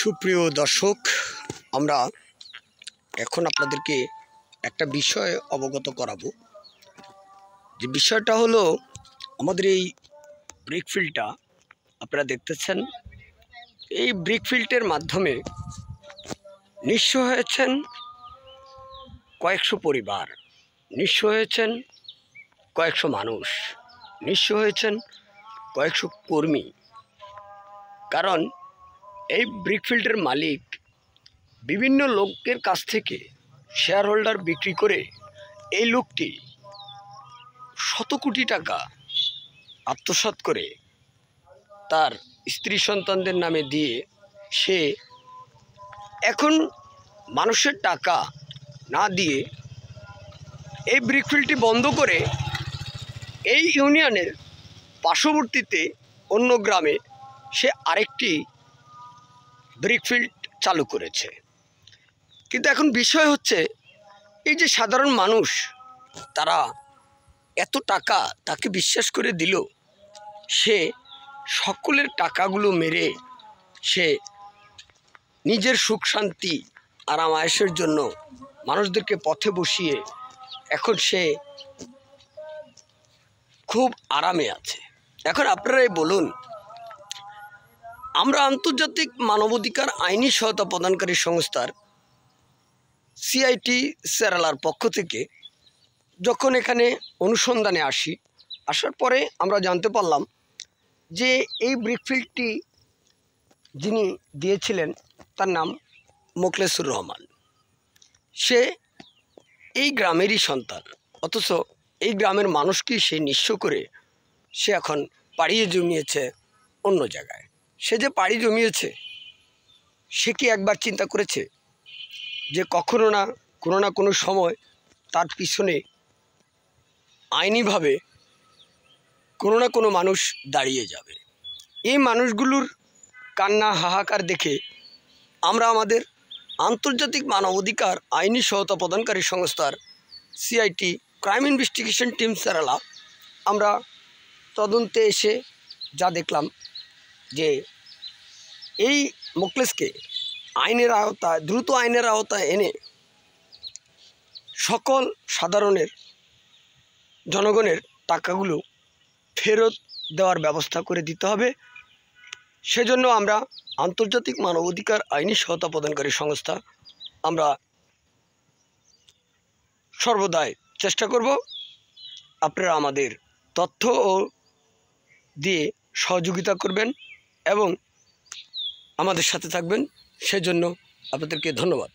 সুপ্রিয় দর্শক, আমরা এখন আপনাদেরকে একটা বিষয় অবগত করাবো। যে বিষয়টা হলো, আমাদের এই ব্রিকফিল্ডটা আপনারা দেখতেছেন। এই ব্রিকফিল্ডের মাধ্যমে নিঃস্ব হয়েছেন কয়েকশো পরিবার, নিঃস্ব হয়েছেন কয়েকশো মানুষ, নিঃস্ব হয়েছেন কয়েকশো কর্মী। কারণ এই ব্রিকফিল্ডের মালিক বিভিন্ন লোকের কাছ থেকে শেয়ার হোল্ডার বিক্রি করে এই লোকটি শত কোটি টাকা আত্মসাৎ করে তার স্ত্রী সন্তানদের নামে দিয়ে সে এখন মানুষের টাকা না দিয়ে এই ব্রিকফিল্ডটি বন্ধ করে এই ইউনিয়নের পার্শ্ববর্তীতে অন্য গ্রামে সে আরেকটি ব্রিকফিল্ড চালু করেছে। কিন্তু এখন বিষয় হচ্ছে, এই যে সাধারণ মানুষ তারা এত টাকা তাকে বিশ্বাস করে দিল, সে সকলের টাকাগুলো মেরে সে নিজের সুখ শান্তি আরাম আয়েশের জন্য মানুষদেরকে পথে বসিয়ে এখন সে খুব আরামে আছে। এখন আপনারাই বলুন, আমরা আন্তর্জাতিক মানবাধিকার আইনি সহায়তা প্রদানকারী সংস্থার সিআইটি সেরালার পক্ষ থেকে যখন এখানে অনুসন্ধানে আসার পরে আমরা জানতে পারলাম যে এই ব্রিকফিল্ডটি যিনি দিয়েছিলেন তার নাম মোখলেসুর রহমান। সে এই গ্রামেরই সন্তান, অথচ এই গ্রামের মানুষকেই সে নিঃস্ব করে সে এখন পাড়িয়ে জমিয়েছে অন্য জায়গায়। সে যে পাড়ি জমিয়েছে, সে কি একবার চিন্তা করেছে যে কখনো না কোনো সময় তার পিছনে আইনিভাবে কোনো না কোনো মানুষ দাঁড়িয়ে যাবে? এই মানুষগুলোর কান্না হাহাকার দেখে আমরা আমাদের আন্তর্জাতিক মানবাধিকার আইনি সহায়তা প্রদানকারী সংস্থার সিআইটি ক্রাইম ইনভেস্টিগেশন টিম সেরালা আমরা তদন্তে এসে যা দেখলাম যে এই মোখলেসকে আইনের আওতায়, দ্রুত আইনের আওতায় এনে সকল সাধারণের জনগণের টাকাগুলো ফেরত দেওয়ার ব্যবস্থা করে দিতে হবে। সেজন্য আমরা আন্তর্জাতিক মানবাধিকার আইনি সহায়তা প্রদানকারী সংস্থা আমরা সর্বদাই চেষ্টা করব আপনারা আমাদের তথ্য ও দিয়ে সহযোগিতা করবেন এবং আমাদের সাথে থাকবেন। সেজন্য আপনাদেরকে ধন্যবাদ।